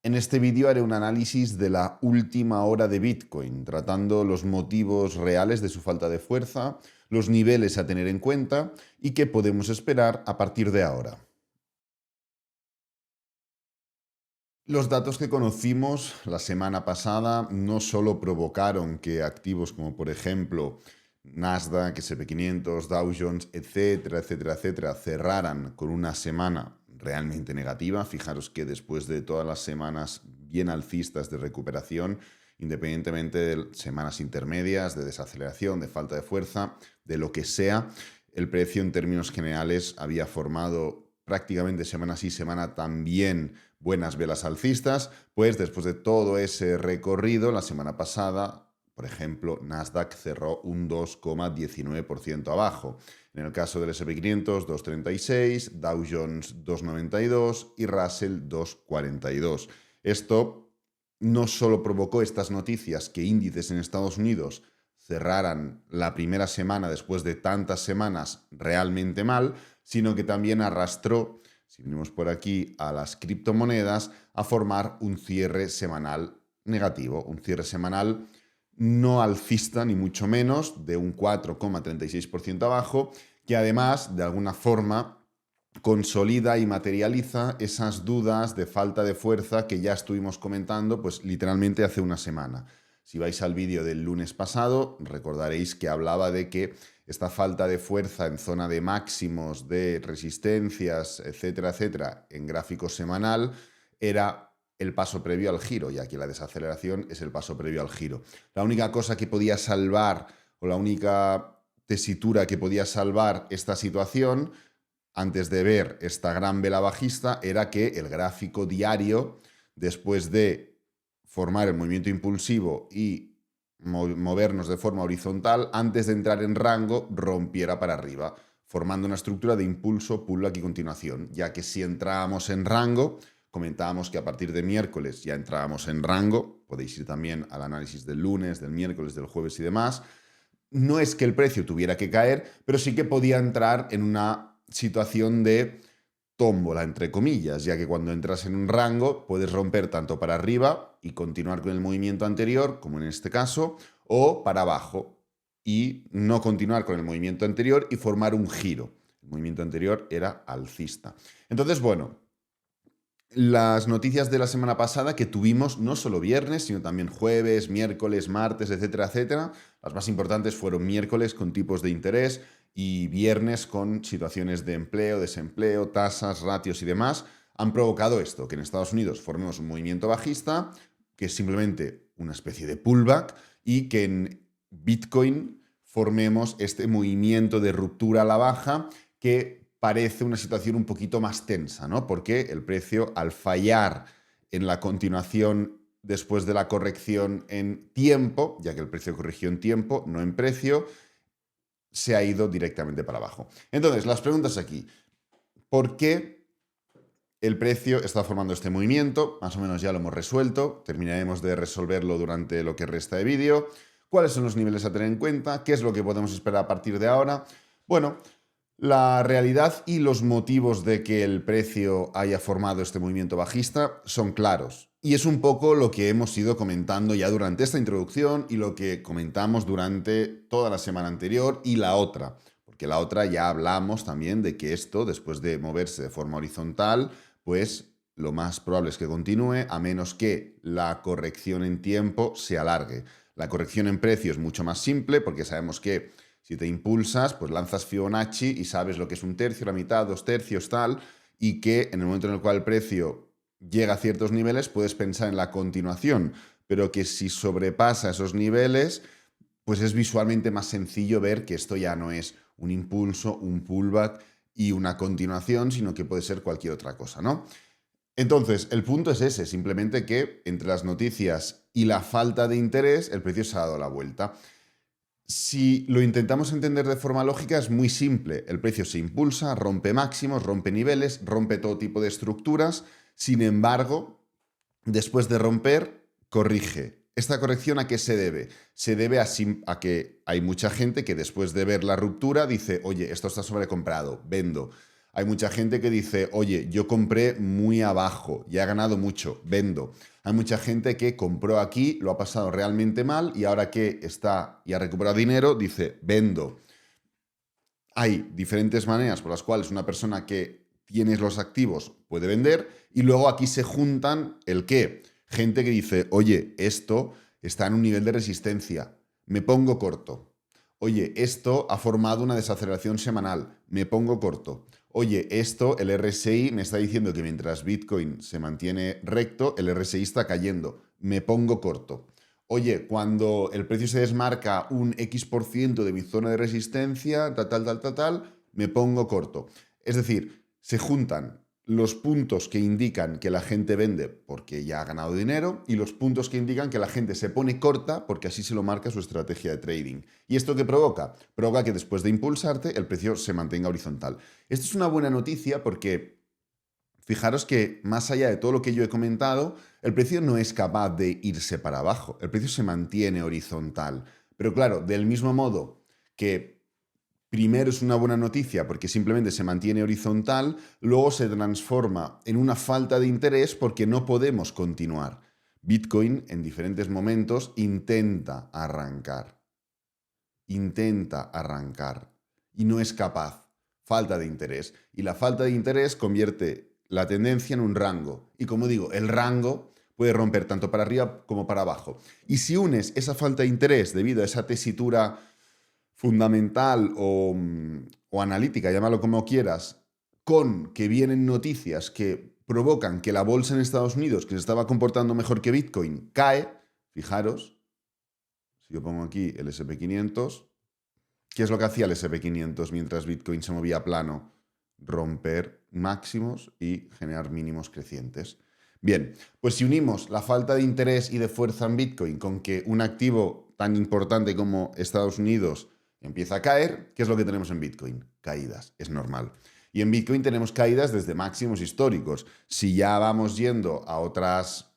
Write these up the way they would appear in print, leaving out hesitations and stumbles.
En este vídeo haré un análisis de la última hora de Bitcoin, tratando los motivos reales de su falta de fuerza, los niveles a tener en cuenta y qué podemos esperar a partir de ahora. Los datos que conocimos la semana pasada no solo provocaron que activos como por ejemplo Nasdaq, S&P 500, Dow Jones, etcétera, etcétera, etcétera, cerraran con una semana realmente negativa. Fijaros que después de todas las semanas bien alcistas de recuperación, independientemente de semanas intermedias, de desaceleración, de falta de fuerza, de lo que sea, el precio en términos generales había formado prácticamente semana sí, semana también buenas velas alcistas, pues después de todo ese recorrido, la semana pasada, por ejemplo, Nasdaq cerró un 2,19% abajo. En el caso del S&P 500, 2,36, Dow Jones 2,92 y Russell 2,42. Esto no solo provocó estas noticias que índices en Estados Unidos cerraran la primera semana después de tantas semanas realmente mal, sino que también arrastró, si venimos por aquí a las criptomonedas, a formar un cierre semanal negativo, un cierre semanal no alcista ni mucho menos, de un 4,36% abajo, que además de alguna forma consolida y materializa esas dudas de falta de fuerza que ya estuvimos comentando pues literalmente hace una semana. Si vais al vídeo del lunes pasado, recordaréis que hablaba de que esta falta de fuerza en zona de máximos, de resistencias, etcétera, etcétera, en gráfico semanal, era el paso previo al giro, ya que la desaceleración es el paso previo al giro. La única cosa que podía salvar, o la única tesitura que podía salvar esta situación, antes de ver esta gran vela bajista, era que el gráfico diario, después de formar el movimiento impulsivo y movernos de forma horizontal, antes de entrar en rango, rompiera para arriba, formando una estructura de impulso, pullback y continuación, ya que si entrábamos en rango, comentábamos que a partir de miércoles ya entrábamos en rango, podéis ir también al análisis del lunes, del miércoles, del jueves y demás. No es que el precio tuviera que caer, pero sí que podía entrar en una situación de tómbola, entre comillas, ya que cuando entras en un rango puedes romper tanto para arriba y continuar con el movimiento anterior, como en este caso, o para abajo y no continuar con el movimiento anterior y formar un giro. El movimiento anterior era alcista. Entonces, bueno, las noticias de la semana pasada que tuvimos no solo viernes, sino también jueves, miércoles, martes, etcétera, etcétera. Las más importantes fueron miércoles con tipos de interés y viernes con situaciones de empleo, desempleo, tasas, ratios y demás. Han provocado esto, que en Estados Unidos formemos un movimiento bajista, que es simplemente una especie de pullback, y que en Bitcoin formemos este movimiento de ruptura a la baja que parece una situación un poquito más tensa, ¿no? Porque el precio, al fallar en la continuación después de la corrección en tiempo, ya que el precio corrigió en tiempo, no en precio, se ha ido directamente para abajo. Entonces, las preguntas aquí. ¿Por qué el precio está formando este movimiento? Más o menos ya lo hemos resuelto. Terminaremos de resolverlo durante lo que resta de vídeo. ¿Cuáles son los niveles a tener en cuenta? ¿Qué es lo que podemos esperar a partir de ahora? Bueno, la realidad y los motivos de que el precio haya formado este movimiento bajista son claros. Y es un poco lo que hemos ido comentando ya durante esta introducción y lo que comentamos durante toda la semana anterior y la otra. Porque la otra ya hablamos también de que esto, después de moverse de forma horizontal, pues lo más probable es que continúe, a menos que la corrección en tiempo se alargue. La corrección en precio es mucho más simple porque sabemos que si te impulsas, pues lanzas Fibonacci y sabes lo que es un tercio, la mitad, dos tercios, tal, y que en el momento en el cual el precio llega a ciertos niveles puedes pensar en la continuación, pero que si sobrepasa esos niveles, pues es visualmente más sencillo ver que esto ya no es un impulso, un pullback y una continuación, sino que puede ser cualquier otra cosa, ¿no? Entonces, el punto es ese, simplemente que entre las noticias y la falta de interés, el precio se ha dado la vuelta. Si lo intentamos entender de forma lógica, es muy simple. El precio se impulsa, rompe máximos, rompe niveles, rompe todo tipo de estructuras. Sin embargo, después de romper, corrige. ¿Esta corrección a qué se debe? Se debe a que hay mucha gente que después de ver la ruptura dice, oye, esto está sobrecomprado, vendo. Hay mucha gente que dice, oye, yo compré muy abajo, ya he ganado mucho, vendo. Hay mucha gente que compró aquí, lo ha pasado realmente mal y ahora que está y ha recuperado dinero, dice, vendo. Hay diferentes maneras por las cuales una persona que tiene los activos puede vender y luego aquí se juntan el qué. Gente que dice, oye, esto está en un nivel de resistencia, me pongo corto. Oye, esto ha formado una desaceleración semanal, me pongo corto. Oye, esto, el RSI me está diciendo que mientras Bitcoin se mantiene recto, el RSI está cayendo, me pongo corto. Oye, cuando el precio se desmarca un X% de mi zona de resistencia, tal, me pongo corto. Es decir, se juntan los puntos que indican que la gente vende porque ya ha ganado dinero y los puntos que indican que la gente se pone corta porque así se lo marca su estrategia de trading. ¿Y esto qué provoca? Provoca que después de impulsarte el precio se mantenga horizontal. Esto es una buena noticia porque fijaros que más allá de todo lo que yo he comentado, el precio no es capaz de irse para abajo, el precio se mantiene horizontal. Pero claro, del mismo modo que primero es una buena noticia porque simplemente se mantiene horizontal, luego se transforma en una falta de interés porque no podemos continuar. Bitcoin en diferentes momentos intenta arrancar y no es capaz. Falta de interés. Y la falta de interés convierte la tendencia en un rango. Y como digo, el rango puede romper tanto para arriba como para abajo. Y si unes esa falta de interés debido a esa tesitura fundamental o analítica, llámalo como quieras, con que vienen noticias que provocan que la bolsa en Estados Unidos, que se estaba comportando mejor que Bitcoin, cae, fijaros, si yo pongo aquí el SP500, ¿qué es lo que hacía el SP500 mientras Bitcoin se movía plano? Romper máximos y generar mínimos crecientes. Bien, pues si unimos la falta de interés y de fuerza en Bitcoin con que un activo tan importante como Estados Unidos empieza a caer, ¿qué es lo que tenemos en Bitcoin? Caídas, es normal. Y en Bitcoin tenemos caídas desde máximos históricos. Si ya vamos yendo a otras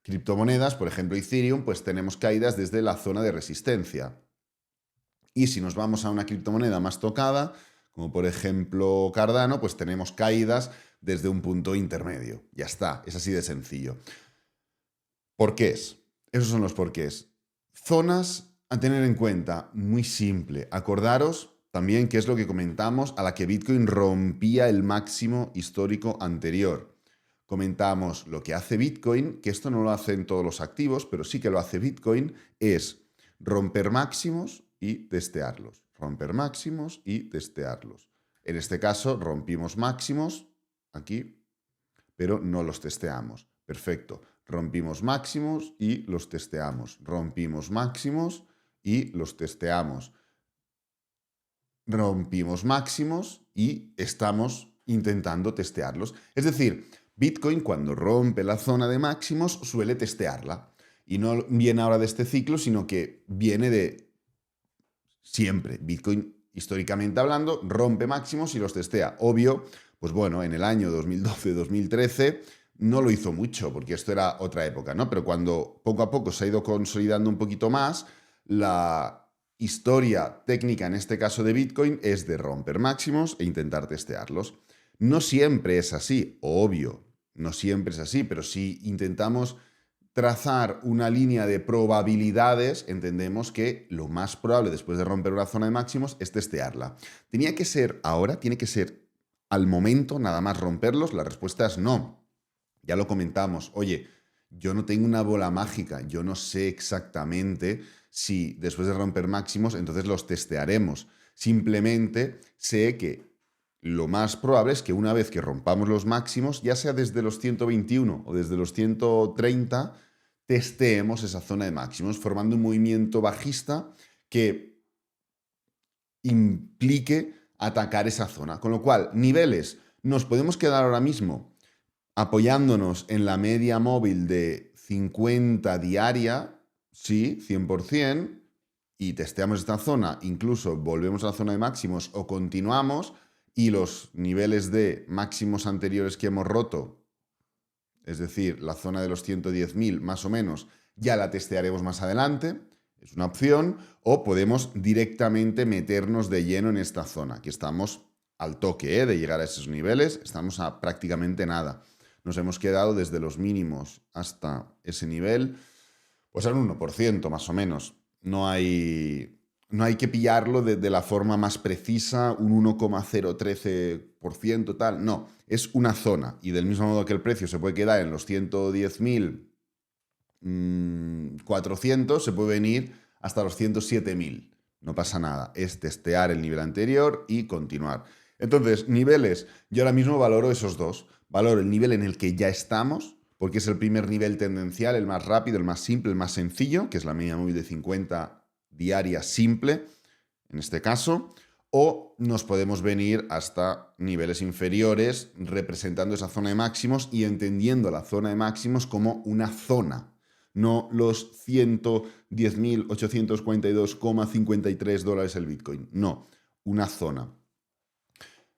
criptomonedas, por ejemplo Ethereum, pues tenemos caídas desde la zona de resistencia. Y si nos vamos a una criptomoneda más tocada, como por ejemplo Cardano, pues tenemos caídas desde un punto intermedio. Ya está, es así de sencillo. ¿Porqués? Esos son los porqués. Zonas a tener en cuenta, muy simple. Acordaros también qué es lo que comentamos a la que Bitcoin rompía el máximo histórico anterior. Comentamos lo que hace Bitcoin, que esto no lo hacen todos los activos, pero sí que lo hace Bitcoin, es romper máximos y testearlos. Romper máximos y testearlos. En este caso rompimos máximos aquí, pero no los testeamos. Perfecto. Rompimos máximos y los testeamos. Rompimos máximos y los testeamos. Rompimos máximos y estamos intentando testearlos. Es decir, Bitcoin cuando rompe la zona de máximos suele testearla. Y no viene ahora de este ciclo, sino que viene de siempre. Bitcoin, históricamente hablando, rompe máximos y los testea. Obvio, pues bueno, en el año 2012-2013 no lo hizo mucho, porque esto era otra época, ¿no? Pero cuando poco a poco se ha ido consolidando un poquito más, la historia técnica, en este caso de Bitcoin, es de romper máximos e intentar testearlos. No siempre es así, obvio, no siempre es así, pero si intentamos trazar una línea de probabilidades, entendemos que lo más probable después de romper una zona de máximos es testearla. ¿Tenía que ser ahora? ¿Tiene que ser al momento nada más romperlos? La respuesta es no. Ya lo comentamos. Oye, yo no tengo una bola mágica, yo no sé exactamente si después de romper máximos entonces los testearemos. Simplemente sé que lo más probable es que una vez que rompamos los máximos, ya sea desde los 121 o desde los 130, testeemos esa zona de máximos, formando un movimiento bajista que implique atacar esa zona. Con lo cual, niveles, nos podemos quedar ahora mismo apoyándonos en la media móvil de 50 diaria, sí, 100%, y testeamos esta zona, incluso volvemos a la zona de máximos o continuamos, y los niveles de máximos anteriores que hemos roto, es decir, la zona de los 110.000 más o menos, ya la testearemos más adelante, es una opción, o podemos directamente meternos de lleno en esta zona, que estamos al toque de llegar a esos niveles, estamos a prácticamente nada. Nos hemos quedado desde los mínimos hasta ese nivel, pues al 1% más o menos. No hay que pillarlo de la forma más precisa, un 1,013% tal. No, es una zona. Y del mismo modo que el precio se puede quedar en los 110.400, se puede venir hasta los 107.000. No pasa nada. Es testear el nivel anterior y continuar. Entonces, niveles, yo ahora mismo valoro esos dos. Valoro el nivel en el que ya estamos, porque es el primer nivel tendencial, el más rápido, el más simple, el más sencillo, que es la media móvil de 50 diaria simple, en este caso, o nos podemos venir hasta niveles inferiores representando esa zona de máximos y entendiendo la zona de máximos como una zona, no los 110.842,53 dólares el Bitcoin, no, una zona.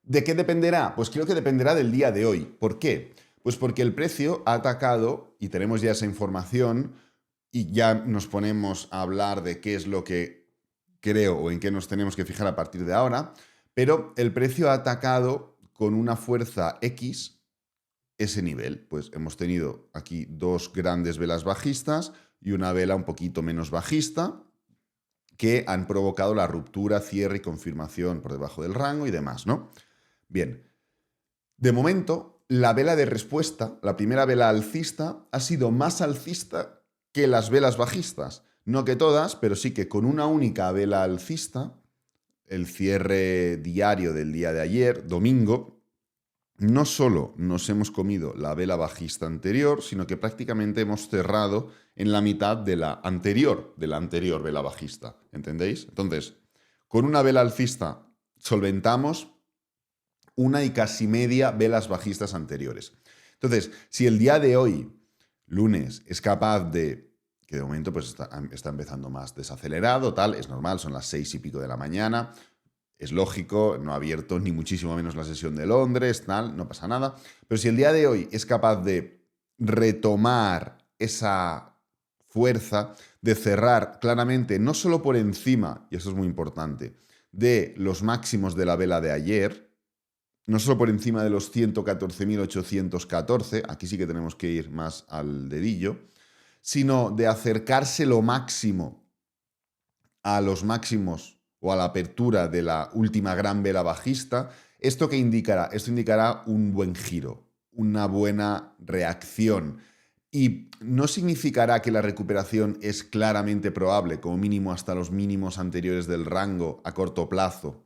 ¿De qué dependerá? Pues creo que dependerá del día de hoy. ¿Por qué? Pues porque el precio ha atacado, y tenemos ya esa información, y ya nos ponemos a hablar de qué es lo que creo o en qué nos tenemos que fijar a partir de ahora, pero el precio ha atacado con una fuerza X ese nivel. Pues hemos tenido aquí dos grandes velas bajistas y una vela un poquito menos bajista que han provocado la ruptura, cierre y confirmación por debajo del rango y demás, ¿no? Bien, de momento, la vela de respuesta, la primera vela alcista, ha sido más alcista que las velas bajistas. No que todas, pero sí que con una única vela alcista, el cierre diario del día de ayer, domingo, no solo nos hemos comido la vela bajista anterior, sino que prácticamente hemos cerrado en la mitad de la anterior vela bajista. ¿Entendéis? Entonces, con una vela alcista solventamos una y casi media velas bajistas anteriores. Entonces, si el día de hoy, lunes, es capaz de, que de momento pues está empezando más desacelerado, tal, es normal, son las 6 y pico de la mañana, es lógico, no ha abierto ni muchísimo menos la sesión de Londres, tal, no pasa nada, pero si el día de hoy es capaz de retomar esa fuerza, de cerrar claramente, no solo por encima, y eso es muy importante, de los máximos de la vela de ayer, no solo por encima de los 114.814, aquí sí que tenemos que ir más al dedillo, sino de acercarse lo máximo a los máximos o a la apertura de la última gran vela bajista. ¿Esto qué indicará? Esto indicará un buen giro, una buena reacción. Y no significará que la recuperación es claramente probable, como mínimo hasta los mínimos anteriores del rango a corto plazo,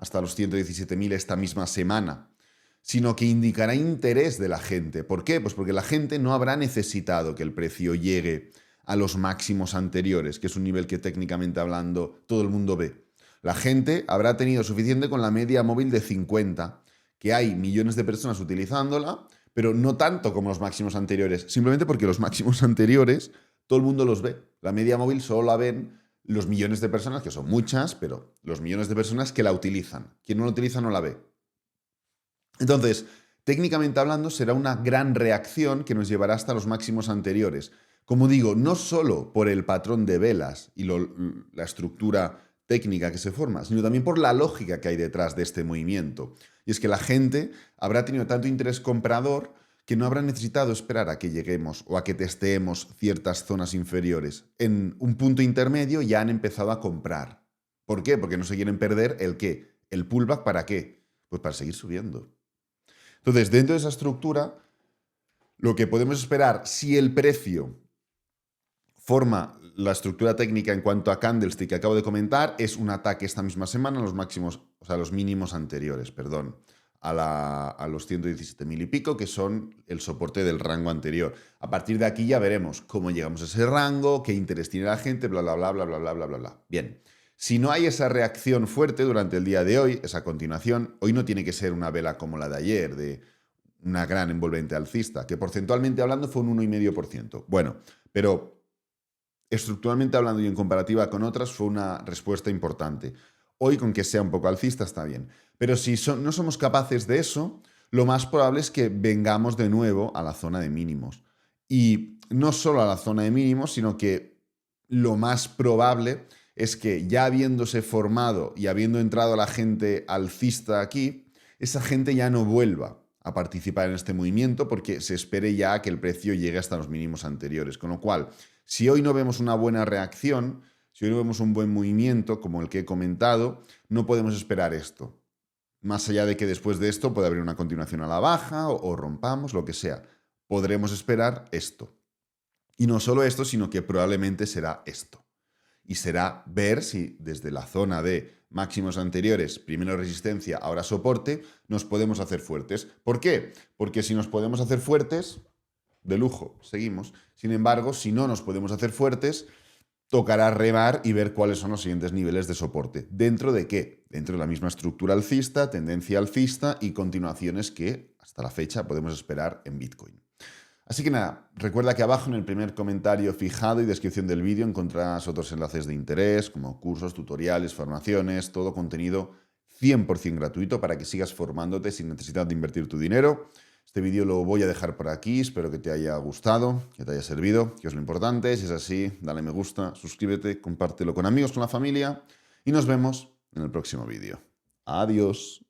hasta los 117.000 esta misma semana, sino que indicará interés de la gente. ¿Por qué? Pues porque la gente no habrá necesitado que el precio llegue a los máximos anteriores, que es un nivel que técnicamente hablando todo el mundo ve. La gente habrá tenido suficiente con la media móvil de 50, que hay millones de personas utilizándola, pero no tanto como los máximos anteriores, simplemente porque los máximos anteriores todo el mundo los ve. La media móvil solo la ven los millones de personas, que son muchas, pero los millones de personas que la utilizan. Quien no la utiliza no la ve. Entonces, técnicamente hablando, será una gran reacción que nos llevará hasta los máximos anteriores. Como digo, no solo por el patrón de velas y la estructura técnica que se forma, sino también por la lógica que hay detrás de este movimiento. Y es que la gente habrá tenido tanto interés comprador que no habrá necesitado esperar a que lleguemos o a que testeemos ciertas zonas inferiores. En un punto intermedio ya han empezado a comprar. ¿Por qué? Porque no se quieren perder el qué. ¿El pullback para qué? Pues para seguir subiendo. Entonces, dentro de esa estructura, lo que podemos esperar, si el precio forma la estructura técnica en cuanto a candlestick que acabo de comentar, es un ataque esta misma semana a los máximos, o sea, a los mínimos anteriores, perdón, a los 117.000 y pico, que son el soporte del rango anterior. A partir de aquí ya veremos cómo llegamos a ese rango, qué interés tiene la gente, bla, bla, bla, bla, bla, bla, bla, bla, bla. Bien. Si no hay esa reacción fuerte durante el día de hoy, esa continuación, hoy no tiene que ser una vela como la de ayer, de una gran envolvente alcista, que porcentualmente hablando fue un 1,5%. Bueno, pero estructuralmente hablando y en comparativa con otras fue una respuesta importante. Hoy con que sea un poco alcista está bien. Pero si no somos capaces de eso, lo más probable es que vengamos de nuevo a la zona de mínimos. Y no solo a la zona de mínimos, sino que lo más probable es que ya habiéndose formado y habiendo entrado la gente alcista aquí, esa gente ya no vuelva a participar en este movimiento porque se espere ya a que el precio llegue hasta los mínimos anteriores. Con lo cual, si hoy no vemos una buena reacción, si hoy no vemos un buen movimiento como el que he comentado, no podemos esperar esto. Más allá de que después de esto pueda haber una continuación a la baja o rompamos, lo que sea, podremos esperar esto. Y no solo esto, sino que probablemente será esto. Y será ver si desde la zona de máximos anteriores, primero resistencia, ahora soporte, nos podemos hacer fuertes. ¿Por qué? Porque si nos podemos hacer fuertes, de lujo, seguimos. Sin embargo, si no nos podemos hacer fuertes, tocará remar y ver cuáles son los siguientes niveles de soporte. ¿Dentro de qué? Dentro de la misma estructura alcista, tendencia alcista y continuaciones que hasta la fecha podemos esperar en Bitcoin. Así que nada, recuerda que abajo en el primer comentario fijado y descripción del vídeo encontrarás otros enlaces de interés como cursos, tutoriales, formaciones, todo contenido 100% gratuito para que sigas formándote sin necesidad de invertir tu dinero. Este vídeo lo voy a dejar por aquí, espero que te haya gustado, que te haya servido, que es lo importante. Si es así, dale me gusta, suscríbete, compártelo con amigos, con la familia y nos vemos en el próximo vídeo. Adiós.